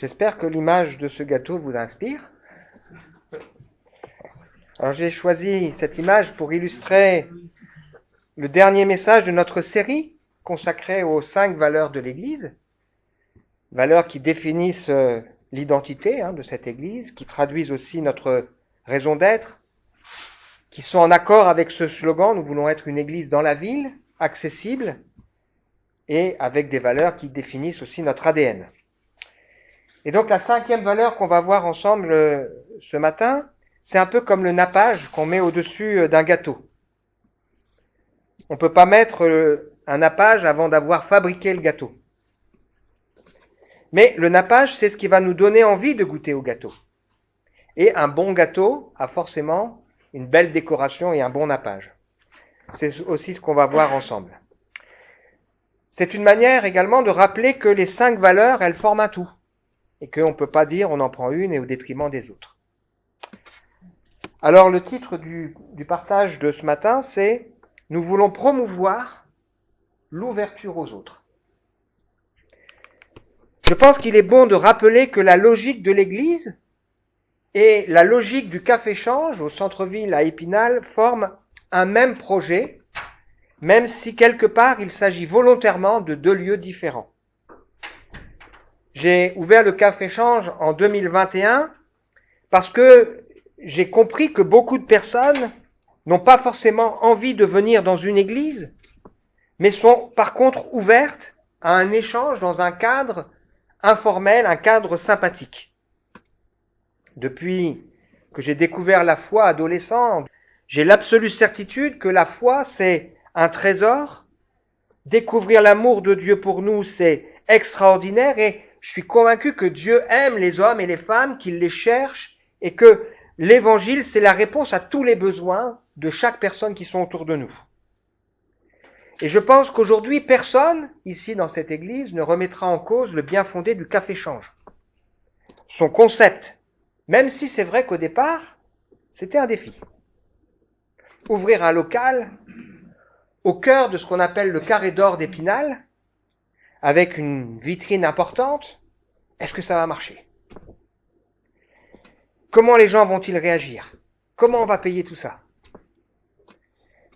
J'espère que l'image de ce gâteau vous inspire. Alors j'ai choisi cette image pour illustrer le dernier message de notre série consacrée aux 5 valeurs de l'Église, valeurs qui définissent l'identité de cette Église, qui traduisent aussi notre raison d'être, qui sont en accord avec ce slogan « Nous voulons être une Église dans la ville, accessible » et avec des valeurs qui définissent aussi notre ADN. Et donc la 5e valeur qu'on va voir ensemble ce matin, c'est un peu comme le nappage qu'on met au-dessus d'un gâteau. On ne peut pas mettre un nappage avant d'avoir fabriqué le gâteau. Mais le nappage, c'est ce qui va nous donner envie de goûter au gâteau. Et un bon gâteau a forcément une belle décoration et un bon nappage. C'est aussi ce qu'on va voir ensemble. C'est une manière également de rappeler que les 5 valeurs, elles forment un tout. Et qu'on ne peut pas dire on en prend une et au détriment des autres. Alors le titre du partage de ce matin, c'est « Nous voulons promouvoir l'ouverture aux autres ». Je pense qu'il est bon de rappeler que la logique de l'Église et la logique du café-change au centre-ville à Épinal forment un même projet, même si quelque part il s'agit volontairement de 2 lieux différents. J'ai ouvert le café-change en 2021 parce que j'ai compris que beaucoup de personnes n'ont pas forcément envie de venir dans une église, mais sont par contre ouvertes à un échange dans un cadre informel, un cadre sympathique. Depuis que j'ai découvert la foi adolescent, j'ai l'absolue certitude que la foi, c'est un trésor. Découvrir l'amour de Dieu pour nous, c'est extraordinaire et je suis convaincu que Dieu aime les hommes et les femmes, qu'il les cherche et que l'évangile, c'est la réponse à tous les besoins de chaque personne qui sont autour de nous. Et je pense qu'aujourd'hui, personne, ici dans cette église, ne remettra en cause le bien fondé du café-change. Son concept, même si c'est vrai qu'au départ, c'était un défi. Ouvrir un local au cœur de ce qu'on appelle le carré d'or d'Épinal, avec une vitrine importante, est-ce que ça va marcher? Comment les gens vont-ils réagir? Comment on va payer tout ça?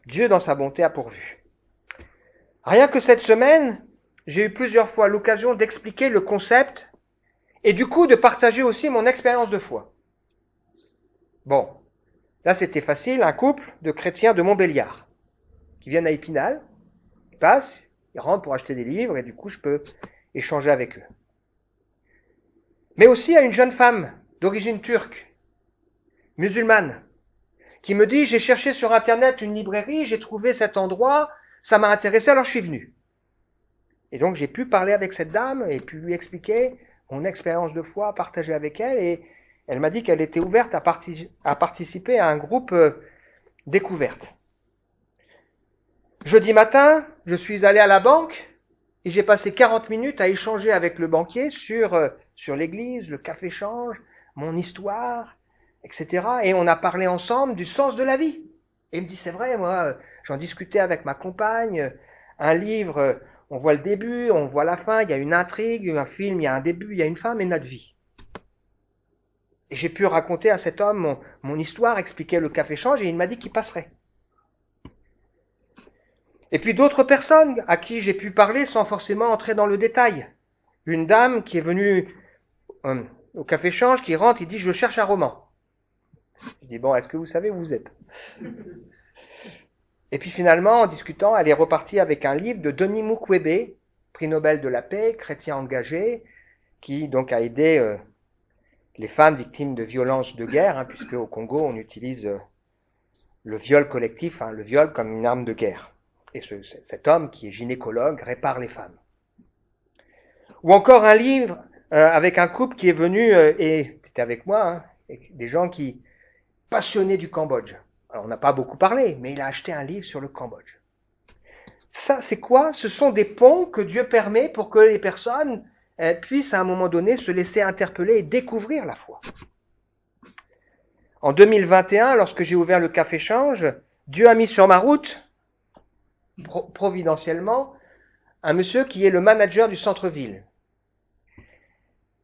Dieu, dans sa bonté, a pourvu. Rien que cette semaine, j'ai eu plusieurs fois l'occasion d'expliquer le concept et du coup de partager aussi mon expérience de foi. Bon, là c'était facile, un couple de chrétiens de Montbéliard qui viennent à Épinal, ils passent, ils rentrent pour acheter des livres et du coup je peux échanger avec eux. Mais aussi à une jeune femme d'origine turque, musulmane, qui me dit « J'ai cherché sur Internet une librairie, j'ai trouvé cet endroit, ça m'a intéressé, alors je suis venu. » Et donc j'ai pu parler avec cette dame et pu lui expliquer mon expérience de foi, partager avec elle, et elle m'a dit qu'elle était ouverte à participer à un groupe découverte. Jeudi matin, je suis allé à la banque et j'ai passé 40 minutes à échanger avec le banquier sur l'église, le café-change, mon histoire, etc. Et on a parlé ensemble du sens de la vie. Et il me dit, c'est vrai, moi, j'en discutais avec ma compagne, un livre, on voit le début, on voit la fin, il y a une intrigue, un film, il y a un début, il y a une fin, mais notre vie. Et j'ai pu raconter à cet homme mon histoire, expliquer le café-change, et il m'a dit qu'il passerait. Et puis d'autres personnes à qui j'ai pu parler sans forcément entrer dans le détail. Une dame qui est venue au café-change, qui rentre, il dit « Je cherche un roman ». Je dis « Bon, est-ce que vous savez où vous êtes ?» Et puis finalement, en discutant, elle est repartie avec un livre de Denis Mukwege, prix Nobel de la paix, chrétien engagé, qui donc a aidé les femmes victimes de violences de guerre, puisque au Congo, on utilise le viol collectif, le viol comme une arme de guerre. Et cet homme, qui est gynécologue, répare les femmes. Ou encore un livre avec un couple qui est venu, et c'était avec moi, des gens qui passionnés du Cambodge. Alors, on n'a pas beaucoup parlé, mais il a acheté un livre sur le Cambodge. Ça, c'est quoi? Ce sont des ponts que Dieu permet pour que les personnes puissent, à un moment donné, se laisser interpeller et découvrir la foi. En 2021, lorsque j'ai ouvert le café-change, Dieu a mis sur ma route, providentiellement, un monsieur qui est le manager du centre-ville.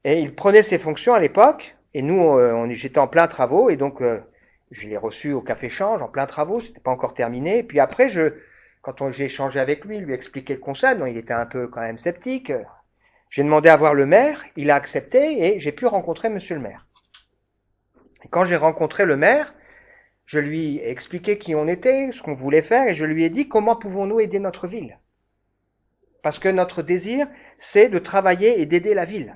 Et il prenait ses fonctions à l'époque, et nous, j'étais en plein travaux, et donc je l'ai reçu au Café Change, en plein travaux, c'était pas encore terminé. Et puis après, quand j'ai échangé avec lui, lui expliqué le concept, donc il était un peu quand même sceptique. J'ai demandé à voir le maire, il a accepté, et j'ai pu rencontrer monsieur le maire. Et quand j'ai rencontré le maire, je lui ai expliqué qui on était, ce qu'on voulait faire, et je lui ai dit comment pouvons-nous aider notre ville. Parce que notre désir, c'est de travailler et d'aider la ville.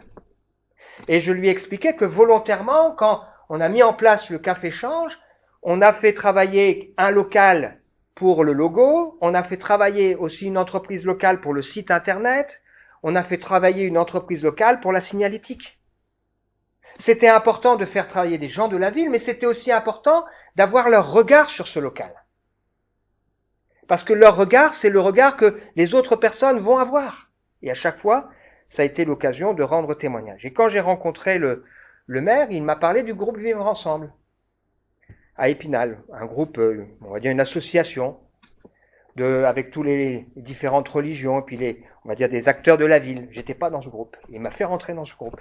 Et je lui ai expliqué que volontairement, quand on a mis en place le Café Change, on a fait travailler un local pour le logo, on a fait travailler aussi une entreprise locale pour le site internet, on a fait travailler une entreprise locale pour la signalétique. C'était important de faire travailler des gens de la ville, mais c'était aussi important d'avoir leur regard sur ce local. Parce que leur regard, c'est le regard que les autres personnes vont avoir. Et à chaque fois, ça a été l'occasion de rendre témoignage. Et quand j'ai rencontré le maire, il m'a parlé du groupe Vivre Ensemble, à Épinal. Un groupe, on va dire une association, avec tous les différentes religions, et puis on va dire des acteurs de la ville. J'étais pas dans ce groupe. Il m'a fait rentrer dans ce groupe.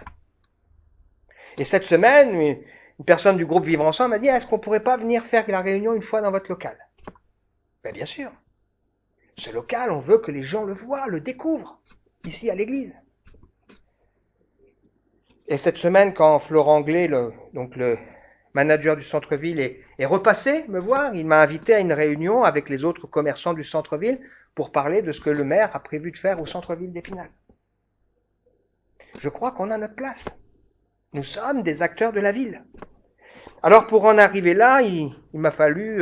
Et cette semaine, une personne du groupe Vivre Ensemble m'a dit, est-ce qu'on pourrait pas venir faire la réunion une fois dans votre local? Ben bien sûr. Ce local, on veut que les gens le voient, le découvrent, ici à l'église. Et cette semaine, quand Florent Anglais, donc le manager du centre-ville, est repassé me voir, il m'a invité à une réunion avec les autres commerçants du centre-ville pour parler de ce que le maire a prévu de faire au centre-ville d'Épinal. Je crois qu'on a notre place. Nous sommes des acteurs de la ville. Alors pour en arriver là, il m'a fallu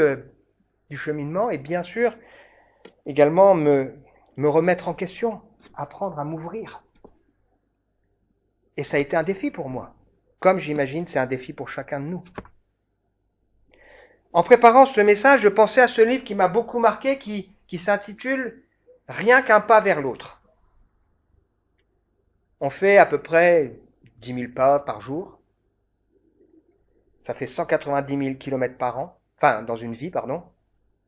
du cheminement et bien sûr également me remettre en question, apprendre à m'ouvrir. Et ça a été un défi pour moi, comme j'imagine c'est un défi pour chacun de nous. En préparant ce message, je pensais à ce livre qui m'a beaucoup marqué, qui s'intitule « Rien qu'un pas vers l'autre ». On fait à peu près 10 000 pas par jour. Ça fait 190 000 kilomètres par an, enfin dans une vie,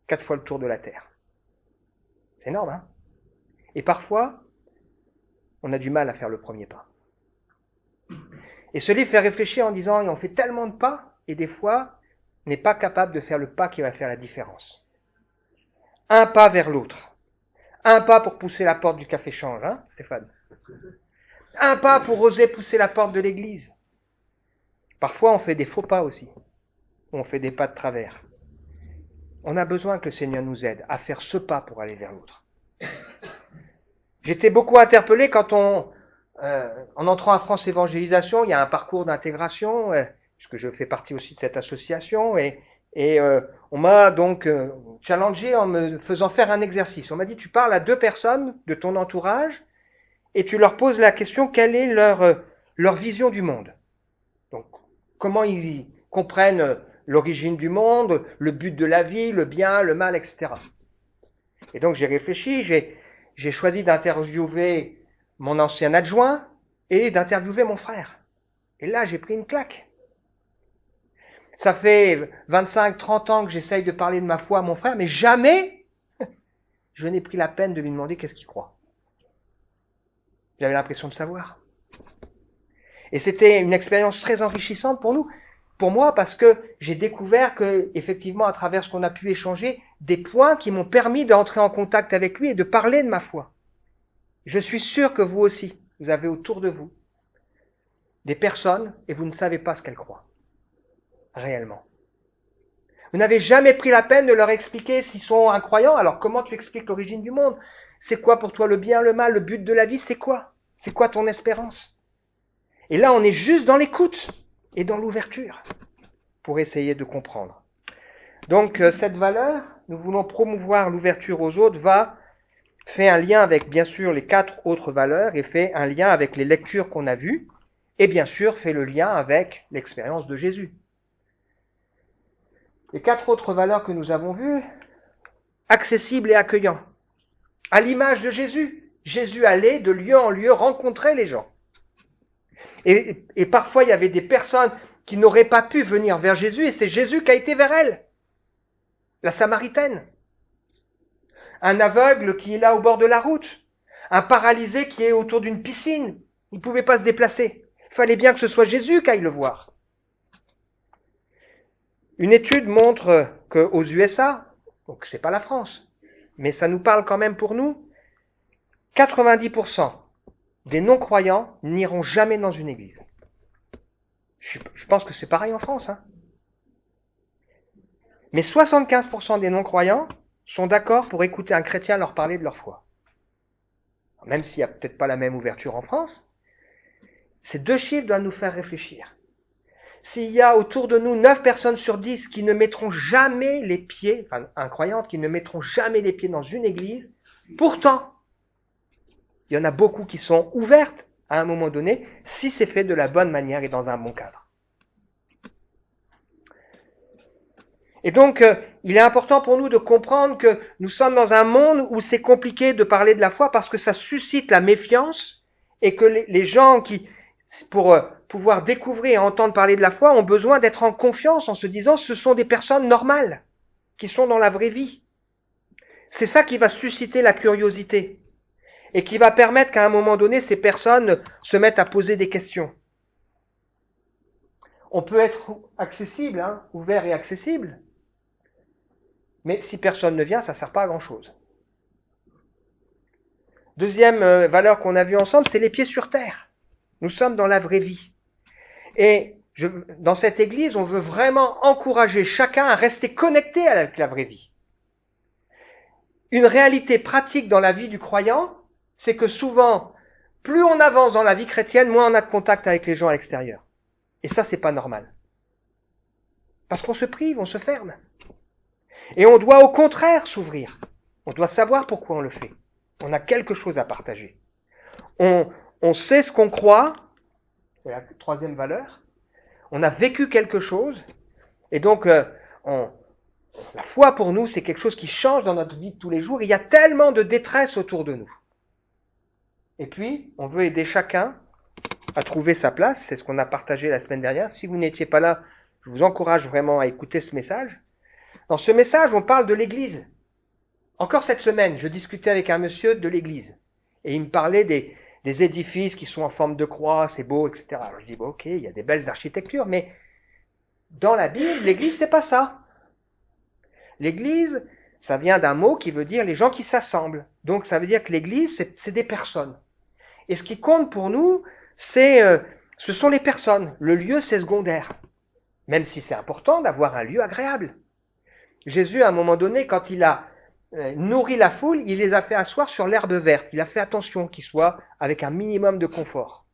4 fois le tour de la Terre. C'est énorme, hein? Et parfois, on a du mal à faire le premier pas. Et ce livre fait réfléchir en disant, on fait tellement de pas, et des fois, on n'est pas capable de faire le pas qui va faire la différence. Un pas vers l'autre. Un pas pour pousser la porte du Café Change, hein, Stéphane? Un pas pour oser pousser la porte de l'église. Parfois, on fait des faux pas aussi. On fait des pas de travers. On a besoin que le Seigneur nous aide à faire ce pas pour aller vers l'autre. J'étais beaucoup interpellé quand en entrant à France Évangélisation, il y a un parcours d'intégration, puisque je fais partie aussi de cette association, et on m'a donc challengé en me faisant faire un exercice. On m'a dit, tu parles à 2 personnes de ton entourage, et tu leur poses la question, quelle est leur vision du monde? Donc, comment ils comprennent l'origine du monde, le but de la vie, le bien, le mal, etc. Et donc j'ai réfléchi, j'ai choisi d'interviewer mon ancien adjoint et d'interviewer mon frère. Et là, j'ai pris une claque. Ça fait 25-30 ans que j'essaye de parler de ma foi à mon frère, mais jamais je n'ai pris la peine de lui demander qu'est-ce qu'il croit. J'avais l'impression de savoir. Et c'était une expérience très enrichissante pour moi, parce que j'ai découvert que, effectivement, à travers ce qu'on a pu échanger, des points qui m'ont permis d'entrer en contact avec lui et de parler de ma foi. Je suis sûr que vous aussi, vous avez autour de vous des personnes et vous ne savez pas ce qu'elles croient, réellement. Vous n'avez jamais pris la peine de leur expliquer s'ils sont incroyants. Alors comment tu expliques l'origine du monde? C'est quoi pour toi le bien, le mal, le but de la vie? C'est quoi? C'est quoi ton espérance? Et là, on est juste dans l'écoute et dans l'ouverture pour essayer de comprendre. Donc cette valeur, nous voulons promouvoir l'ouverture aux autres, fait un lien avec bien sûr les 4 autres valeurs et fait un lien avec les lectures qu'on a vues et bien sûr fait le lien avec l'expérience de Jésus. Les 4 autres valeurs que nous avons vues, accessible et accueillant. À l'image de Jésus. Jésus allait de lieu en lieu rencontrer les gens. Et parfois, il y avait des personnes qui n'auraient pas pu venir vers Jésus, et c'est Jésus qui a été vers elles. La Samaritaine. Un aveugle qui est là au bord de la route. Un paralysé qui est autour d'une piscine. Il ne pouvait pas se déplacer. Fallait bien que ce soit Jésus qui aille le voir. Une étude montre qu'aux USA, donc c'est pas la France, mais ça nous parle quand même pour nous, 90% des non-croyants n'iront jamais dans une église. Je pense que c'est pareil en France. Mais 75% des non-croyants sont d'accord pour écouter un chrétien leur parler de leur foi. Même s'il n'y a peut-être pas la même ouverture en France, ces deux chiffres doivent nous faire réfléchir. S'il y a autour de nous 9 personnes sur 10 qui ne mettront jamais les pieds, enfin incroyantes, qui ne mettront jamais les pieds dans une église, pourtant, il y en a beaucoup qui sont ouvertes à un moment donné, si c'est fait de la bonne manière et dans un bon cadre. Et donc, il est important pour nous de comprendre que nous sommes dans un monde où c'est compliqué de parler de la foi parce que ça suscite la méfiance et que les gens qui, pour pouvoir découvrir et entendre parler de la foi, ont besoin d'être en confiance en se disant ce sont des personnes normales qui sont dans la vraie vie. C'est ça qui va susciter la curiosité et qui va permettre qu'à un moment donné, ces personnes se mettent à poser des questions. On peut être accessible, ouvert et accessible, mais si personne ne vient, ça ne sert pas à grand-chose. Deuxième valeur qu'on a vue ensemble, c'est les pieds sur terre. Nous sommes dans la vraie vie. Et dans cette église, on veut vraiment encourager chacun à rester connecté avec la vraie vie. Une réalité pratique dans la vie du croyant, c'est que souvent, plus on avance dans la vie chrétienne, moins on a de contact avec les gens à l'extérieur. Et ça, c'est pas normal. Parce qu'on se prive, on se ferme. Et on doit au contraire s'ouvrir. On doit savoir pourquoi on le fait. On a quelque chose à partager. On sait ce qu'on croit, c'est la troisième valeur. On a vécu quelque chose, et donc la foi pour nous, c'est quelque chose qui change dans notre vie de tous les jours. Il y a tellement de détresse autour de nous. Et puis, on veut aider chacun à trouver sa place. C'est ce qu'on a partagé la semaine dernière. Si vous n'étiez pas là, je vous encourage vraiment à écouter ce message. Dans ce message, on parle de l'Église. Encore cette semaine, je discutais avec un monsieur de l'Église. Et il me parlait des édifices qui sont en forme de croix, c'est beau, etc. Alors je dis, bon, ok, il y a des belles architectures, mais dans la Bible, l'Église, c'est pas ça. L'Église, ça vient d'un mot qui veut dire les gens qui s'assemblent. Donc ça veut dire que l'Église, c'est des personnes. Et ce qui compte pour nous, ce sont les personnes. Le lieu, c'est secondaire. Même si c'est important d'avoir un lieu agréable. Jésus, à un moment donné, quand il a nourri la foule, il les a fait asseoir sur l'herbe verte. Il a fait attention qu'ils soient avec un minimum de confort.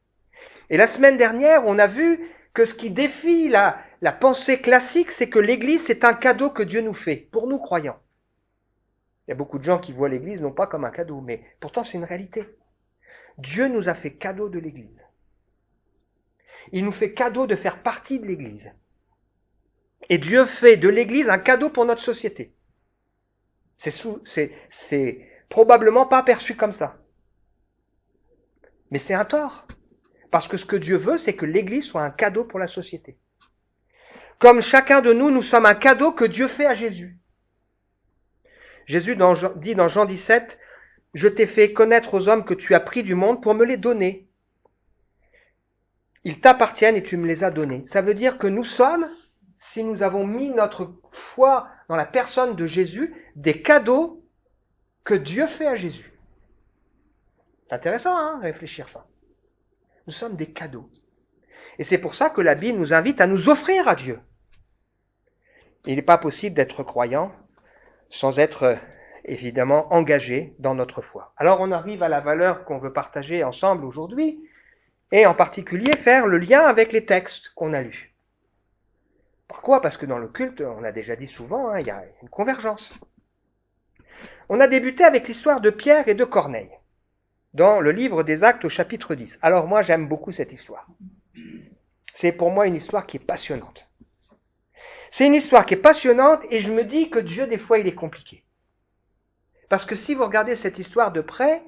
Et la semaine dernière, on a vu que ce qui défie la pensée classique, c'est que l'Église, c'est un cadeau que Dieu nous fait, pour nous croyants. Il y a beaucoup de gens qui voient l'Église non pas comme un cadeau, mais pourtant c'est une réalité. Dieu nous a fait cadeau de l'Église. Il nous fait cadeau de faire partie de l'Église. Et Dieu fait de l'Église un cadeau pour notre société. C'est probablement pas perçu comme ça. Mais c'est un tort. Parce que ce que Dieu veut, c'est que l'Église soit un cadeau pour la société. Comme chacun de nous, nous sommes un cadeau que Dieu fait à Jésus. Jésus dit dans Jean 17, « Je t'ai fait connaître aux hommes que tu as pris du monde pour me les donner. Ils t'appartiennent et tu me les as donnés. » Ça veut dire que nous sommes, si nous avons mis notre foi dans la personne de Jésus, des cadeaux que Dieu fait à Jésus. C'est intéressant, réfléchir ça. Nous sommes des cadeaux. Et c'est pour ça que la Bible nous invite à nous offrir à Dieu. Il n'est pas possible d'être croyant sans être évidemment engagé dans notre foi. Alors on arrive à la valeur qu'on veut partager ensemble aujourd'hui, et en particulier faire le lien avec les textes qu'on a lus. Pourquoi ? Parce que dans le culte, on a déjà dit souvent, il y a une convergence. On a débuté avec l'histoire de Pierre et de Corneille, dans le livre des Actes au chapitre 10. Alors moi, j'aime beaucoup cette histoire. C'est pour moi une histoire qui est passionnante. C'est une histoire qui est passionnante et je me dis que Dieu, des fois, il est compliqué. Parce que si vous regardez cette histoire de près,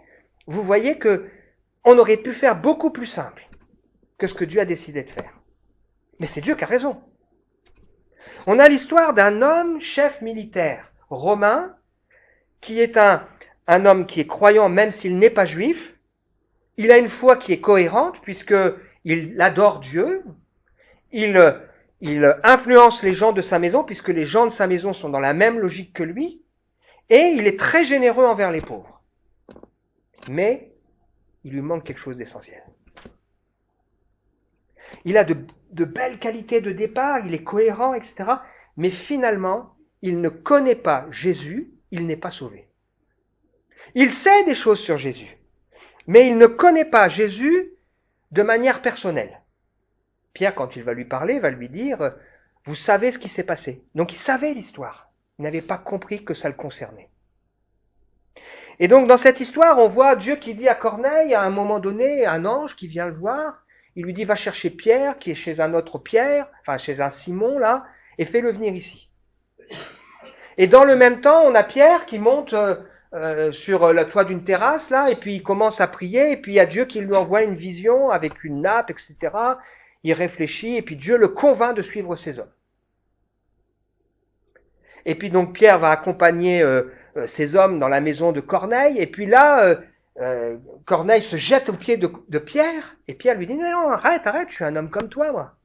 vous voyez que on aurait pu faire beaucoup plus simple que ce que Dieu a décidé de faire. Mais c'est Dieu qui a raison. On a l'histoire d'un homme chef militaire romain qui est un homme qui est croyant même s'il n'est pas juif. Il a une foi qui est cohérente puisque il adore Dieu, il influence les gens de sa maison, puisque les gens de sa maison sont dans la même logique que lui, et il est très généreux envers les pauvres. Mais il lui manque quelque chose d'essentiel. Il a de belles qualités de départ, il est cohérent, etc. Mais finalement, il ne connaît pas Jésus, il n'est pas sauvé. Il sait des choses sur Jésus, mais il ne connaît pas Jésus de manière personnelle. Pierre, quand il va lui parler, va lui dire « Vous savez ce qui s'est passé ». Donc il savait l'histoire, il n'avait pas compris que ça le concernait. Et donc dans cette histoire, on voit Dieu qui dit à Corneille, à un moment donné, un ange qui vient le voir, il lui dit « Va chercher Pierre, qui est chez un autre Pierre, enfin chez un Simon là, et fais-le venir ici ». Et dans le même temps, on a Pierre qui monte sur le toit d'une terrasse là, et puis il commence à prier, et puis il y a Dieu qui lui envoie une vision avec une nappe, etc. Il réfléchit, et puis Dieu le convainc de suivre ces hommes. Et puis donc Pierre va accompagner ces hommes dans la maison de Corneille, et puis là, Corneille se jette aux pieds de Pierre, et Pierre lui dit « Non, arrête, je suis un homme comme toi, moi. »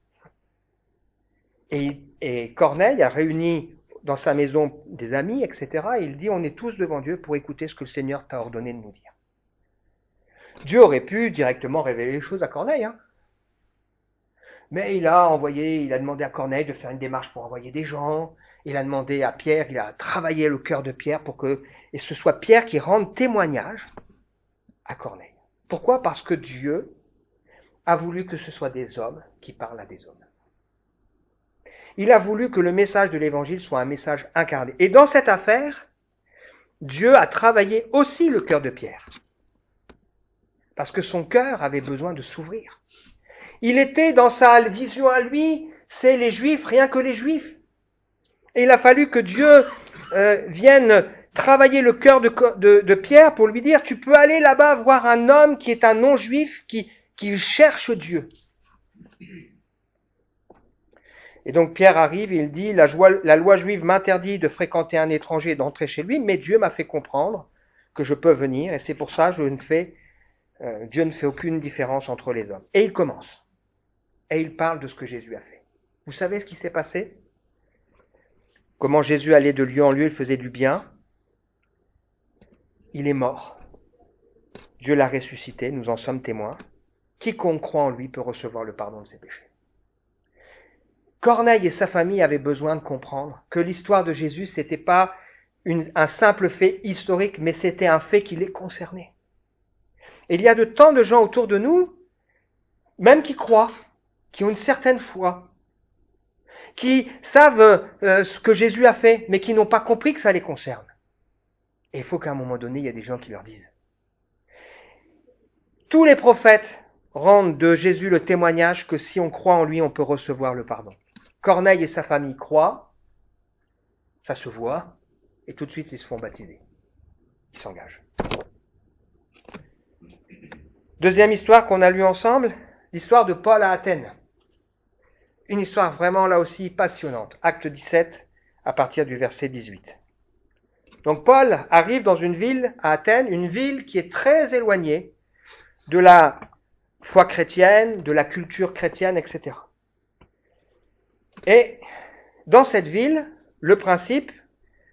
Et Corneille a réuni dans sa maison des amis, etc. Et il dit, on est tous devant Dieu pour écouter ce que le Seigneur t'a ordonné de nous dire. Dieu aurait pu directement révéler les choses à Corneille, hein. Mais il a demandé à Corneille de faire une démarche pour envoyer des gens. Il a demandé à Pierre, il a travaillé le cœur de Pierre pour que ce soit Pierre qui rende témoignage à Corneille. Pourquoi ? Parce que Dieu a voulu que ce soit des hommes qui parlent à des hommes. Il a voulu que le message de l'Évangile soit un message incarné. Et dans cette affaire, Dieu a travaillé aussi le cœur de Pierre. Parce que son cœur avait besoin de s'ouvrir. Il était dans sa vision à lui, c'est les Juifs, rien que les Juifs. Et il a fallu que Dieu vienne travailler le cœur de Pierre pour lui dire, tu peux aller là-bas voir un homme qui est un non-juif, qui cherche Dieu. Et donc Pierre arrive et il dit, la loi juive m'interdit de fréquenter un étranger et d'entrer chez lui, mais Dieu m'a fait comprendre que je peux venir, et c'est pour ça que Dieu ne fait aucune différence entre les hommes. Et il commence. Et il parle de ce que Jésus a fait. Vous savez ce qui s'est passé ? Comment Jésus allait de lieu en lieu, il faisait du bien. Il est mort. Dieu l'a ressuscité, nous en sommes témoins. Quiconque croit en lui peut recevoir le pardon de ses péchés. Corneille et sa famille avaient besoin de comprendre que l'histoire de Jésus, c'était pas un simple fait historique, mais c'était un fait qui les concernait. Et il y a de tant de gens autour de nous, même qui croient, qui ont une certaine foi, qui savent ce que Jésus a fait, mais qui n'ont pas compris que ça les concerne. Et il faut qu'à un moment donné, il y ait des gens qui leur disent. Tous les prophètes rendent de Jésus le témoignage que si on croit en lui, on peut recevoir le pardon. Corneille et sa famille croient, ça se voit, et tout de suite ils se font baptiser. Ils s'engagent. Deuxième histoire qu'on a lue ensemble, l'histoire de Paul à Athènes. Une histoire vraiment là aussi passionnante. Acte 17, à partir du verset 18. Donc Paul arrive dans une ville, à Athènes, une ville qui est très éloignée de la foi chrétienne, de la culture chrétienne, etc. Et dans cette ville, le principe,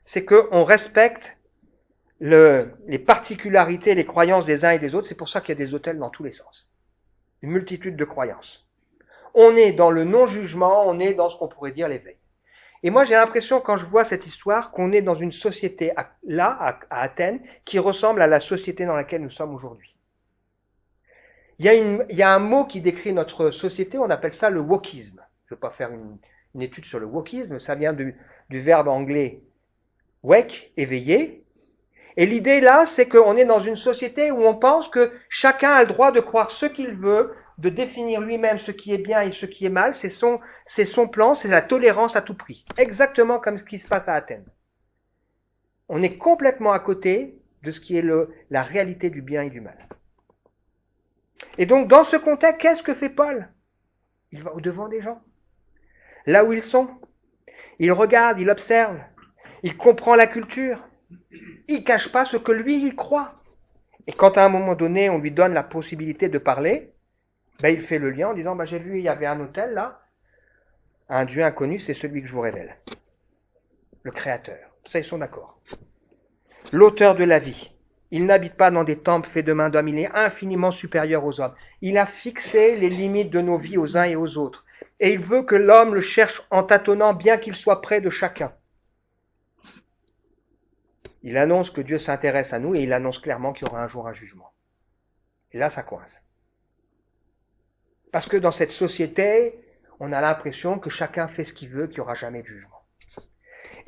c'est qu'on respecte les particularités, les croyances des uns et des autres. C'est pour ça qu'il y a des hôtels dans tous les sens. Une multitude de croyances. On est dans le non-jugement, on est dans ce qu'on pourrait dire l'éveil. Et moi, j'ai l'impression, quand je vois cette histoire, qu'on est dans une société, à Athènes, qui ressemble à la société dans laquelle nous sommes aujourd'hui. Il y a un mot qui décrit notre société, on appelle ça le wokisme. Je ne vais pas faire une étude sur le wokisme, ça vient du verbe anglais wake, éveiller. Et l'idée là, c'est qu'on est dans une société où on pense que chacun a le droit de croire ce qu'il veut, de définir lui-même ce qui est bien et ce qui est mal, c'est son plan, c'est la tolérance à tout prix. Exactement comme ce qui se passe à Athènes. On est complètement à côté de ce qui est la réalité du bien et du mal. Et donc, dans ce contexte, qu'est-ce que fait Paul ? Il va au-devant des gens, là où ils sont. Il regarde, il observe, il comprend la culture. Il ne cache pas ce que lui, il croit. Et quand à un moment donné, on lui donne la possibilité de parler, il fait le lien en disant, j'ai vu, il y avait un hôtel là, un Dieu inconnu, c'est celui que je vous révèle. Le Créateur. Ça, ils sont d'accord. L'auteur de la vie. Il n'habite pas dans des temples faits de main d'hommes, il est infiniment supérieur aux hommes. Il a fixé les limites de nos vies aux uns et aux autres. Et il veut que l'homme le cherche en tâtonnant, bien qu'il soit près de chacun. Il annonce que Dieu s'intéresse à nous et il annonce clairement qu'il y aura un jour un jugement. Et là, ça coince. Parce que dans cette société, on a l'impression que chacun fait ce qu'il veut, qu'il n'y aura jamais de jugement.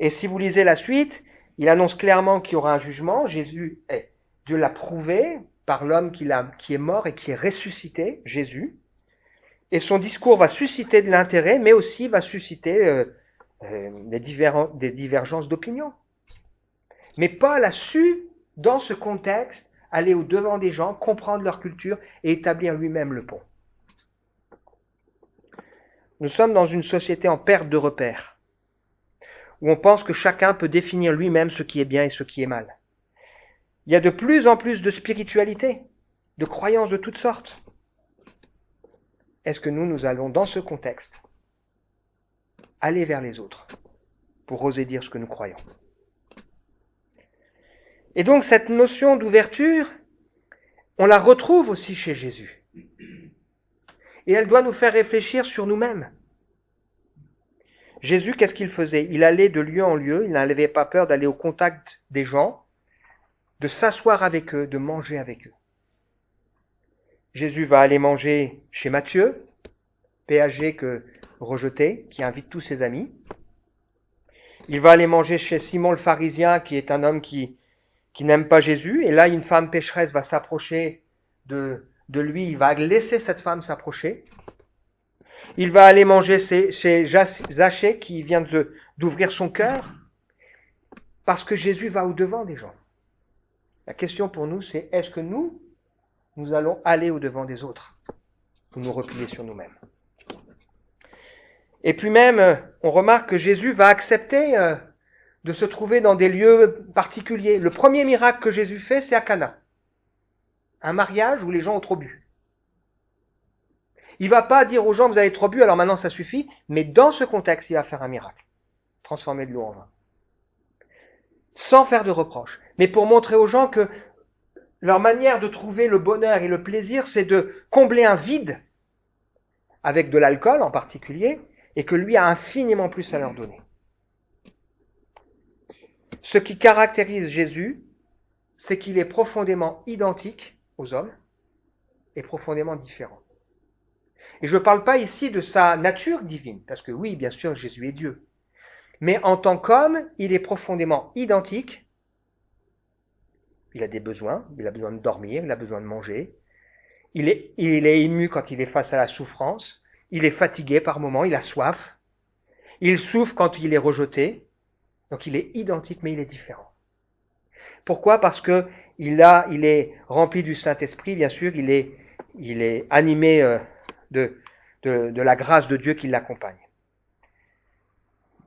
Et si vous lisez la suite, il annonce clairement qu'il y aura un jugement. Dieu l'a prouvé par l'homme qui est mort et qui est ressuscité, Jésus. Et son discours va susciter de l'intérêt, mais aussi va susciter des divergences d'opinion. Mais Paul a su, dans ce contexte, aller au-devant des gens, comprendre leur culture et établir lui-même le pont. Nous sommes dans une société en perte de repères, où on pense que chacun peut définir lui-même ce qui est bien et ce qui est mal. Il y a de plus en plus de spiritualité, de croyances de toutes sortes. Est-ce que nous allons, dans ce contexte, aller vers les autres pour oser dire ce que nous croyons? Et donc cette notion d'ouverture, on la retrouve aussi chez Jésus. Et elle doit nous faire réfléchir sur nous-mêmes. Jésus, qu'est-ce qu'il faisait? Il allait de lieu en lieu, il n'avait pas peur d'aller au contact des gens, de s'asseoir avec eux, de manger avec eux. Jésus va aller manger chez Matthieu, péager que rejeté, qui invite tous ses amis. Il va aller manger chez Simon le pharisien, qui est un homme qui n'aime pas Jésus, et là une femme pécheresse va s'approcher de lui, il va laisser cette femme s'approcher. Il va aller manger chez Zachée qui vient d'ouvrir son cœur parce que Jésus va au-devant des gens. La question pour nous, c'est est-ce que nous allons aller au-devant des autres ou nous replier sur nous-mêmes? Et puis même, on remarque que Jésus va accepter de se trouver dans des lieux particuliers. Le premier miracle que Jésus fait, c'est à Cana. Un mariage où les gens ont trop bu. Il va pas dire aux gens, vous avez trop bu, alors maintenant ça suffit, mais dans ce contexte, il va faire un miracle. Transformer de l'eau en vin. Sans faire de reproches. Mais pour montrer aux gens que leur manière de trouver le bonheur et le plaisir, c'est de combler un vide, avec de l'alcool en particulier, et que lui a infiniment plus à leur donner. Ce qui caractérise Jésus, c'est qu'il est profondément identique aux hommes et profondément différent. Et je ne parle pas ici de sa nature divine, parce que oui, bien sûr, Jésus est Dieu. Mais en tant qu'homme, il est profondément identique. Il a des besoins, il a besoin de dormir, il a besoin de manger. Il est ému quand il est face à la souffrance. Il est fatigué par moments, il a soif. Il souffre quand il est rejeté. Donc il est identique, mais il est différent. Pourquoi? Parce que il est rempli du Saint-Esprit, bien sûr, il est animé de la grâce de Dieu qui l'accompagne.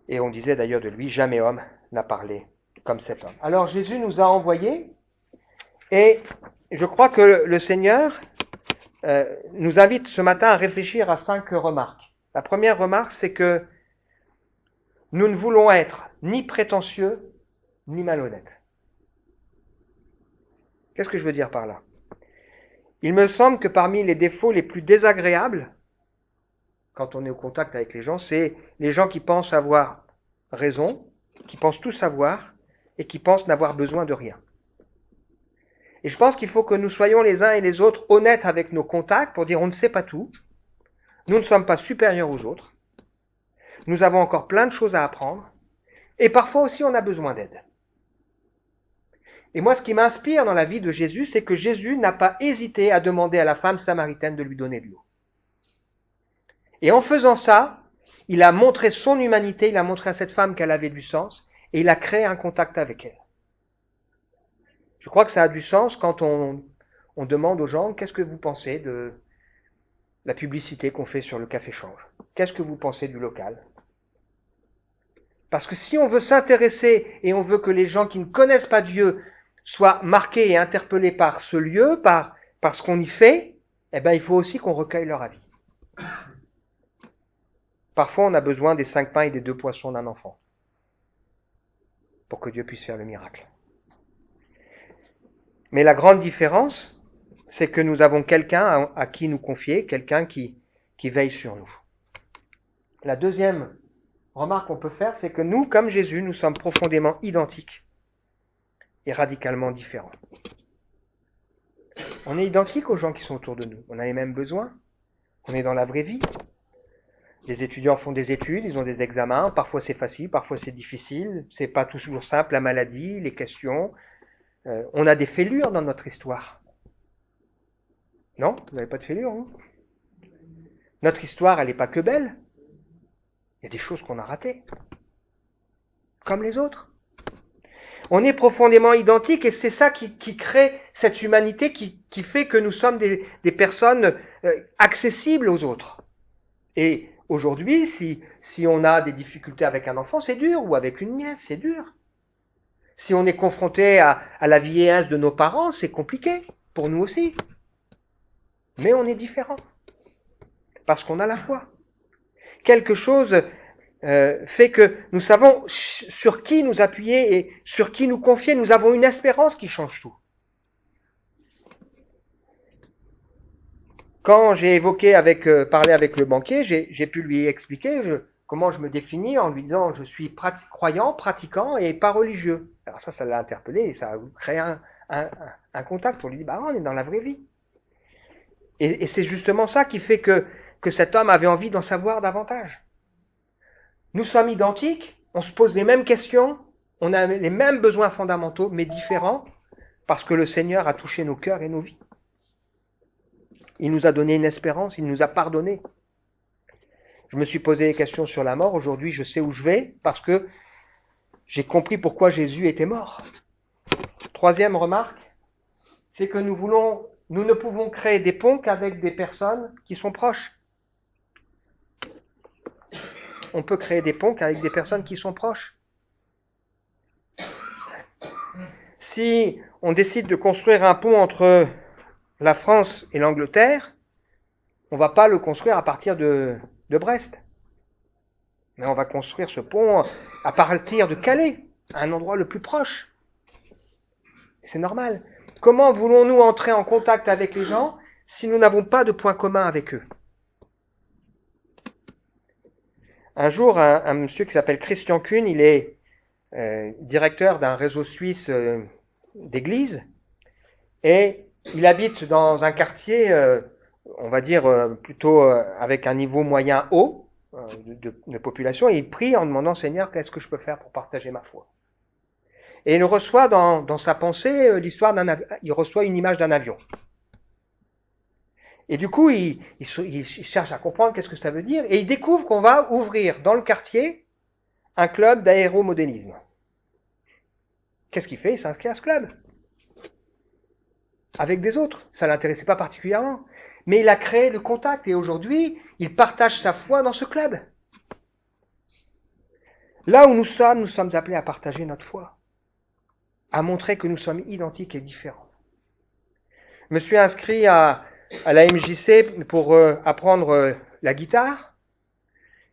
Et on disait d'ailleurs de lui, jamais homme n'a parlé comme cet homme. Alors Jésus nous a envoyés, et je crois que le Seigneur nous invite ce matin à réfléchir à 5 remarques. La première remarque, c'est que nous ne voulons être ni prétentieux, ni malhonnêtes. Qu'est-ce que je veux dire par là? Il me semble que parmi les défauts les plus désagréables, quand on est au contact avec les gens, c'est les gens qui pensent avoir raison, qui pensent tout savoir, et qui pensent n'avoir besoin de rien. Et je pense qu'il faut que nous soyons les uns et les autres honnêtes avec nos contacts pour dire on ne sait pas tout, nous ne sommes pas supérieurs aux autres, nous avons encore plein de choses à apprendre, et parfois aussi on a besoin d'aide. Et moi, ce qui m'inspire dans la vie de Jésus, c'est que Jésus n'a pas hésité à demander à la femme samaritaine de lui donner de l'eau. Et en faisant ça, il a montré son humanité, il a montré à cette femme qu'elle avait du sens, et il a créé un contact avec elle. Je crois que ça a du sens quand on demande aux gens, qu'est-ce que vous pensez de la publicité qu'on fait sur le Café Change? Qu'est-ce que vous pensez du local? Parce que si on veut s'intéresser et on veut que les gens qui ne connaissent pas Dieu soient marqués et interpellés par ce lieu, par ce qu'on y fait, eh bien, il faut aussi qu'on recueille leur avis. Parfois, on a besoin des 5 pains et des 2 poissons d'un enfant pour que Dieu puisse faire le miracle. Mais la grande différence, c'est que nous avons quelqu'un à qui nous confier, quelqu'un qui veille sur nous. La deuxième remarque qu'on peut faire, c'est que nous, comme Jésus, nous sommes profondément identiques et radicalement différents. On est identiques aux gens qui sont autour de nous. On a les mêmes besoins. On est dans la vraie vie. Les étudiants font des études, ils ont des examens. Parfois c'est facile, parfois c'est difficile. C'est pas toujours simple, la maladie, les questions. On a des fêlures dans notre histoire. Non? Vous n'avez pas de fêlures, hein? Notre histoire, elle n'est pas que belle. Il y a des choses qu'on a ratées. Comme les autres. On est profondément identiques et c'est ça qui crée cette humanité qui fait que nous sommes des personnes accessibles aux autres. Et aujourd'hui, si on a des difficultés avec un enfant, c'est dur, ou avec une nièce, c'est dur. Si on est confronté à la vieillesse de nos parents, c'est compliqué, pour nous aussi. Mais on est différents, parce qu'on a la foi. Quelque chose fait que nous savons sur qui nous appuyer et sur qui nous confier. Nous avons une espérance qui change tout. Quand j'ai parlé avec le banquier, j'ai pu lui expliquer comment je me définis en lui disant je suis croyant, pratiquant et pas religieux. Alors ça l'a interpellé et ça a créé un contact. On lui dit on est dans la vraie vie. Et c'est justement ça qui fait que cet homme avait envie d'en savoir davantage. Nous sommes identiques, on se pose les mêmes questions, on a les mêmes besoins fondamentaux, mais différents, parce que le Seigneur a touché nos cœurs et nos vies. Il nous a donné une espérance, il nous a pardonné. Je me suis posé des questions sur la mort, aujourd'hui je sais où je vais, parce que j'ai compris pourquoi Jésus était mort. Troisième remarque, c'est que nous ne pouvons créer des ponts qu'avec des personnes qui sont proches. On peut créer des ponts qu'avec des personnes qui sont proches. Si on décide de construire un pont entre la France et l'Angleterre, on ne va pas le construire à partir de Brest. Mais on va construire ce pont à partir de Calais, à un endroit le plus proche. C'est normal. Comment voulons-nous entrer en contact avec les gens si nous n'avons pas de point commun avec eux? Un jour, un monsieur qui s'appelle Christian Kuhn, il est directeur d'un réseau suisse d'églises, et il habite dans un quartier, on va dire, plutôt avec un niveau moyen haut de population, et il prie en demandant, Seigneur, qu'est-ce que je peux faire pour partager ma foi? Et il reçoit dans sa pensée il reçoit une image d'un avion. Et du coup, il cherche à comprendre qu'est-ce que ça veut dire, et il découvre qu'on va ouvrir dans le quartier un club d'aéromodélisme. Qu'est-ce qu'il fait? Il s'inscrit à ce club. Avec des autres. Ça ne l'intéressait pas particulièrement. Mais il a créé le contact, et aujourd'hui, il partage sa foi dans ce club. Là où nous sommes appelés à partager notre foi. À montrer que nous sommes identiques et différents. Je me suis inscrit à la MJC pour apprendre la guitare.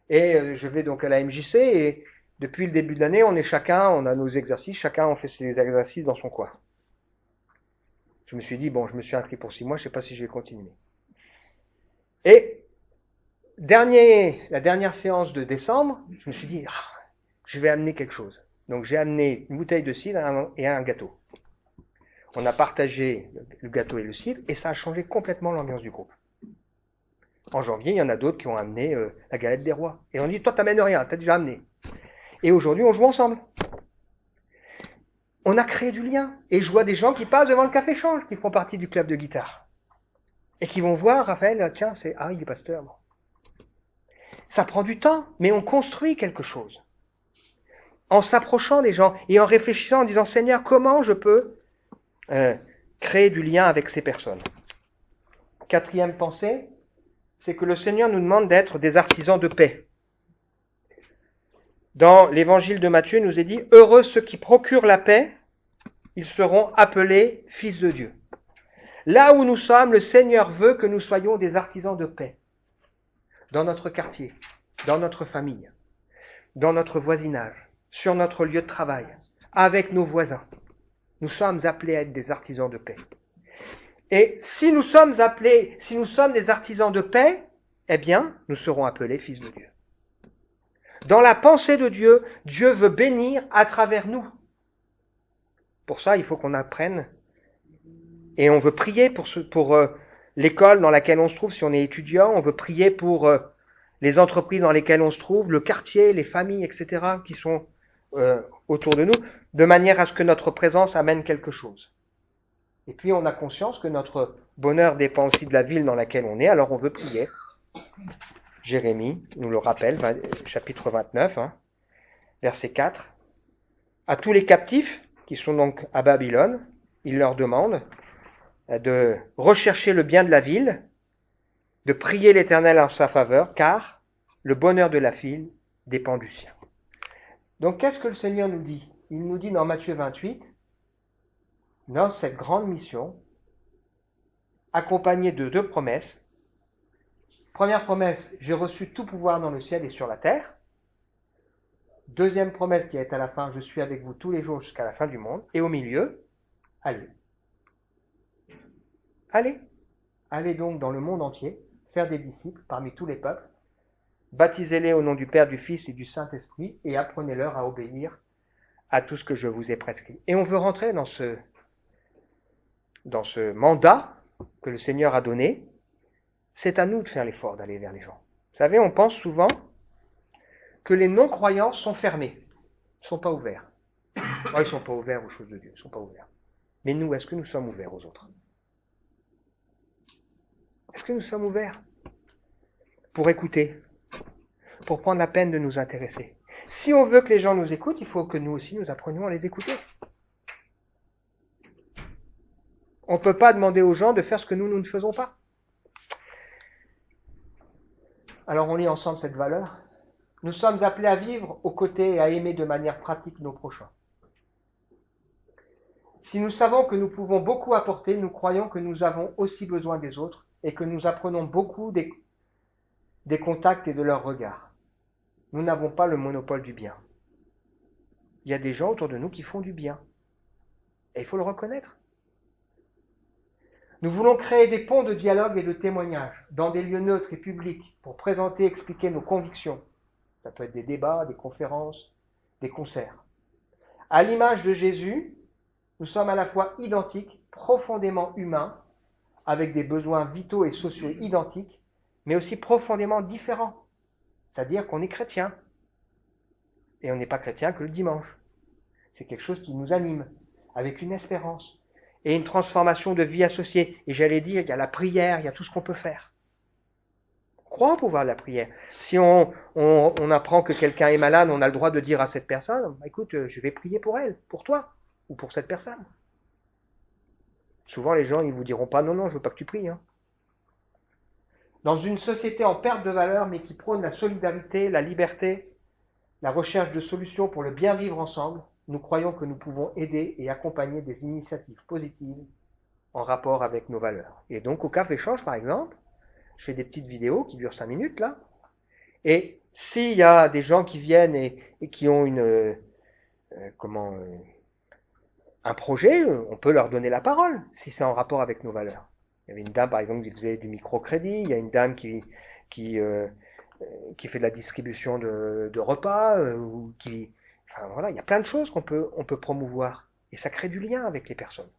Et je vais donc à la MJC, et depuis le début de l'année, on a nos exercices, chacun on fait ses exercices dans son coin. Je me suis dit, je me suis inscrit pour 6 mois, je ne sais pas si je vais continuer. Et la dernière séance de décembre, je me suis dit, je vais amener quelque chose. Donc j'ai amené une bouteille de cidre et un gâteau. On a partagé le gâteau et le cidre, et ça a changé complètement l'ambiance du groupe. En janvier, il y en a d'autres qui ont amené la galette des rois. Et on dit, toi, t'amènes rien, t'as déjà amené. Et aujourd'hui, on joue ensemble. On a créé du lien. Et je vois des gens qui passent devant le Café Change, qui font partie du club de guitare. Et qui vont voir, Raphaël, tiens, il est pasteur. Bon. Ça prend du temps, mais on construit quelque chose. En s'approchant des gens et en réfléchissant, en disant, Seigneur, comment je peux créer du lien avec ces personnes? Quatrième pensée, c'est que le Seigneur nous demande d'être des artisans de paix. Dans l'évangile de Matthieu, il nous est dit « Heureux ceux qui procurent la paix, ils seront appelés fils de Dieu ». Là où nous sommes, le Seigneur veut que nous soyons des artisans de paix. Dans notre quartier, dans notre famille, dans notre voisinage, sur notre lieu de travail, avec nos voisins. Nous sommes appelés à être des artisans de paix. Et si nous sommes des artisans de paix, eh bien, nous serons appelés fils de Dieu. Dans la pensée de Dieu, Dieu veut bénir à travers nous. Pour ça, il faut qu'on apprenne. Et on veut prier pour l'école dans laquelle on se trouve, si on est étudiant. On veut prier pour les entreprises dans lesquelles on se trouve, le quartier, les familles, etc., qui sont autour de nous, de manière à ce que notre présence amène quelque chose. Et puis, on a conscience que notre bonheur dépend aussi de la ville dans laquelle on est, alors on veut prier. Jérémie nous le rappelle, chapitre 29, verset 4. À tous les captifs, qui sont donc à Babylone, il leur demande de rechercher le bien de la ville, de prier l'Éternel en sa faveur, car le bonheur de la ville dépend du sien. Donc, qu'est-ce que le Seigneur nous dit? Il nous dit dans Matthieu 28, dans cette grande mission, accompagnée de 2 promesses. Première promesse, j'ai reçu tout pouvoir dans le ciel et sur la terre. Deuxième promesse qui est à la fin, je suis avec vous tous les jours jusqu'à la fin du monde. Et au milieu, allez. Allez. Allez donc dans le monde entier, faire des disciples parmi tous les peuples, baptisez-les au nom du Père, du Fils et du Saint-Esprit, et apprenez-leur à obéir à tout ce que je vous ai prescrit. Et on veut rentrer dans ce mandat que le Seigneur a donné. C'est à nous de faire l'effort d'aller vers les gens. Vous savez, on pense souvent que les non-croyants sont fermés, ne sont pas ouverts. Oh, ils ne sont pas ouverts aux choses de Dieu, ils ne sont pas ouverts. Mais nous, est-ce que nous sommes ouverts aux autres? Est-ce que nous sommes ouverts pour écouter, pour prendre la peine de nous intéresser? Si on veut que les gens nous écoutent, il faut que nous aussi nous apprenions à les écouter. On ne peut pas demander aux gens de faire ce que nous ne faisons pas. Alors on lit ensemble cette valeur. Nous sommes appelés à vivre aux côtés et à aimer de manière pratique nos prochains. Si nous savons que nous pouvons beaucoup apporter, nous croyons que nous avons aussi besoin des autres et que nous apprenons beaucoup des contacts et de leurs regards. Nous n'avons pas le monopole du bien. Il y a des gens autour de nous qui font du bien. Et il faut le reconnaître. Nous voulons créer des ponts de dialogue et de témoignage dans des lieux neutres et publics pour présenter et expliquer nos convictions. Ça peut être des débats, des conférences, des concerts. À l'image de Jésus, nous sommes à la fois identiques, profondément humains, avec des besoins vitaux et sociaux identiques, mais aussi profondément différents. C'est-à-dire qu'on est chrétien. Et on n'est pas chrétien que le dimanche. C'est quelque chose qui nous anime, avec une espérance et une transformation de vie associée. Et j'allais dire, il y a la prière, il y a tout ce qu'on peut faire. On croit au pouvoir de la prière. Si on apprend que quelqu'un est malade, on a le droit de dire à cette personne, écoute, je vais prier pour elle, pour toi, ou pour cette personne. Souvent, les gens, ils vous diront pas, non, je veux pas que tu pries. Dans une société en perte de valeur, mais qui prône la solidarité, la liberté, la recherche de solutions pour le bien vivre ensemble, nous croyons que nous pouvons aider et accompagner des initiatives positives en rapport avec nos valeurs. Et donc, au Café Change, par exemple, je fais des petites vidéos qui durent 5 minutes, là. Et s'il y a des gens qui viennent et qui ont un projet, on peut leur donner la parole, si c'est en rapport avec nos valeurs. Il y avait une dame, par exemple, qui faisait du microcrédit, il y a une dame qui fait de la distribution de repas, enfin voilà, il y a plein de choses qu'on peut promouvoir. Et ça crée du lien avec les personnes.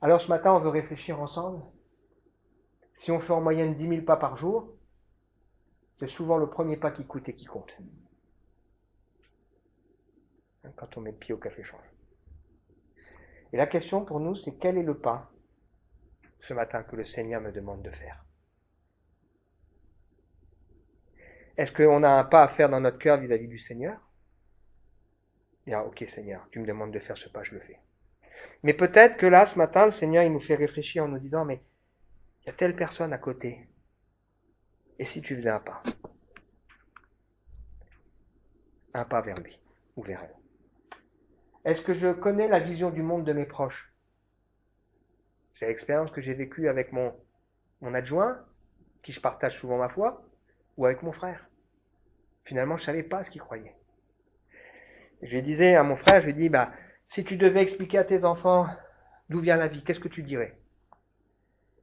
Alors ce matin, on veut réfléchir ensemble. Si on fait en moyenne 10 000 pas par jour, c'est souvent le premier pas qui coûte et qui compte. Quand on met le pied au Café Change. Et la question pour nous, c'est quel est le pas ce matin que le Seigneur me demande de faire? Est-ce qu'on a un pas à faire dans notre cœur vis-à-vis du Seigneur? Bien, ok Seigneur, tu me demandes de faire ce pas, je le fais. Mais peut-être que là, ce matin, le Seigneur, il nous fait réfléchir en nous disant, mais il y a telle personne à côté. Et si tu faisais un pas? Un pas vers lui, ou vers elle. Est-ce que je connais la vision du monde de mes proches? C'est l'expérience que j'ai vécue avec mon adjoint, qui je partage souvent ma foi, ou avec mon frère. Finalement, je ne savais pas ce qu'il croyait. Je lui disais à mon frère, je lui dis, si tu devais expliquer à tes enfants d'où vient la vie, qu'est-ce que tu dirais?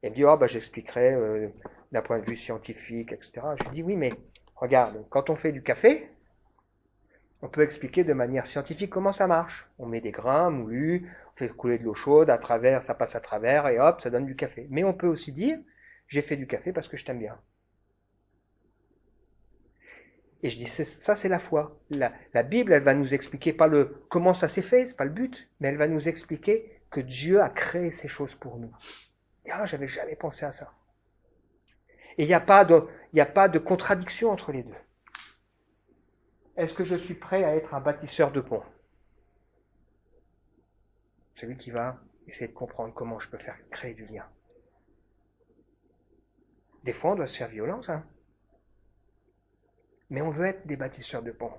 Et il me dit, j'expliquerais d'un point de vue scientifique, etc. Je lui dis, oui, mais regarde, quand on fait du café, on peut expliquer de manière scientifique comment ça marche. On met des grains moulus, on fait couler de l'eau chaude, à travers, ça passe à travers, et hop, ça donne du café. Mais on peut aussi dire, j'ai fait du café parce que je t'aime bien. Et je dis, ça c'est la foi. La Bible, elle va nous expliquer pas comment ça s'est fait, c'est pas le but, mais elle va nous expliquer que Dieu a créé ces choses pour nous. J'avais jamais pensé à ça. Et il n'y a pas de contradiction entre les deux. Est-ce que je suis prêt à être un bâtisseur de ponts? Celui qui va essayer de comprendre comment je peux faire créer du lien. Des fois, on doit se faire violence, mais on veut être des bâtisseurs de ponts.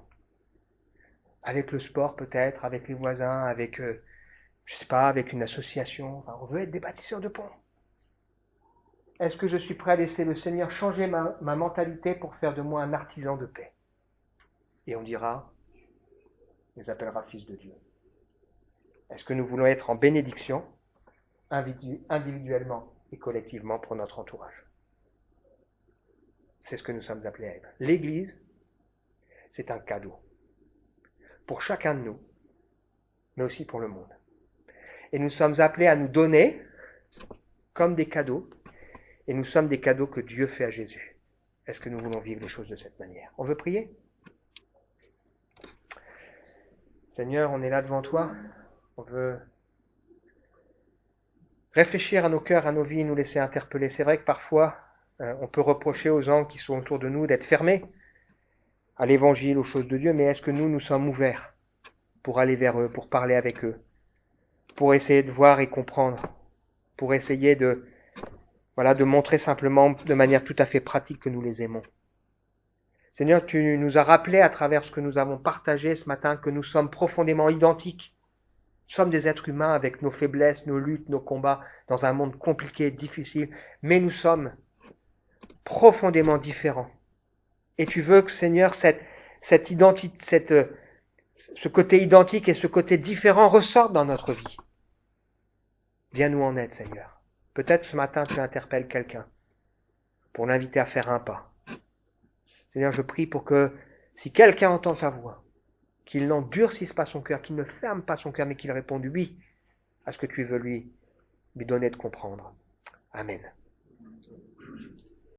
Avec le sport peut-être, avec les voisins, avec, avec une association. On veut être des bâtisseurs de ponts. Est-ce que je suis prêt à laisser le Seigneur changer ma mentalité pour faire de moi un artisan de paix? Et on dira, on les appellera fils de Dieu. Est-ce que nous voulons être en bénédiction, individuellement et collectivement pour notre entourage? C'est ce que nous sommes appelés à être. L'Église, c'est un cadeau. Pour chacun de nous, mais aussi pour le monde. Et nous sommes appelés à nous donner comme des cadeaux, et nous sommes des cadeaux que Dieu fait à Jésus. Est-ce que nous voulons vivre les choses de cette manière? On veut prier? Seigneur, on est là devant toi. On veut réfléchir à nos cœurs, à nos vies, nous laisser interpeller. C'est vrai que parfois, on peut reprocher aux gens qui sont autour de nous d'être fermés à l'évangile, aux choses de Dieu, mais est-ce que nous sommes ouverts pour aller vers eux, pour parler avec eux, pour essayer de voir et comprendre, pour essayer de montrer simplement de manière tout à fait pratique que nous les aimons. Seigneur, tu nous as rappelé à travers ce que nous avons partagé ce matin que nous sommes profondément identiques. Nous sommes des êtres humains avec nos faiblesses, nos luttes, nos combats, dans un monde compliqué, difficile, mais nous sommes profondément différents. Et tu veux que, Seigneur, cette identité, ce côté identique et ce côté différent ressortent dans notre vie. Viens nous en aide, Seigneur. Peut-être ce matin, tu interpelles quelqu'un pour l'inviter à faire un pas. Seigneur, je prie pour que, si quelqu'un entend ta voix, qu'il n'endurcisse pas son cœur, qu'il ne ferme pas son cœur, mais qu'il réponde oui à ce que tu veux lui donner de comprendre. Amen.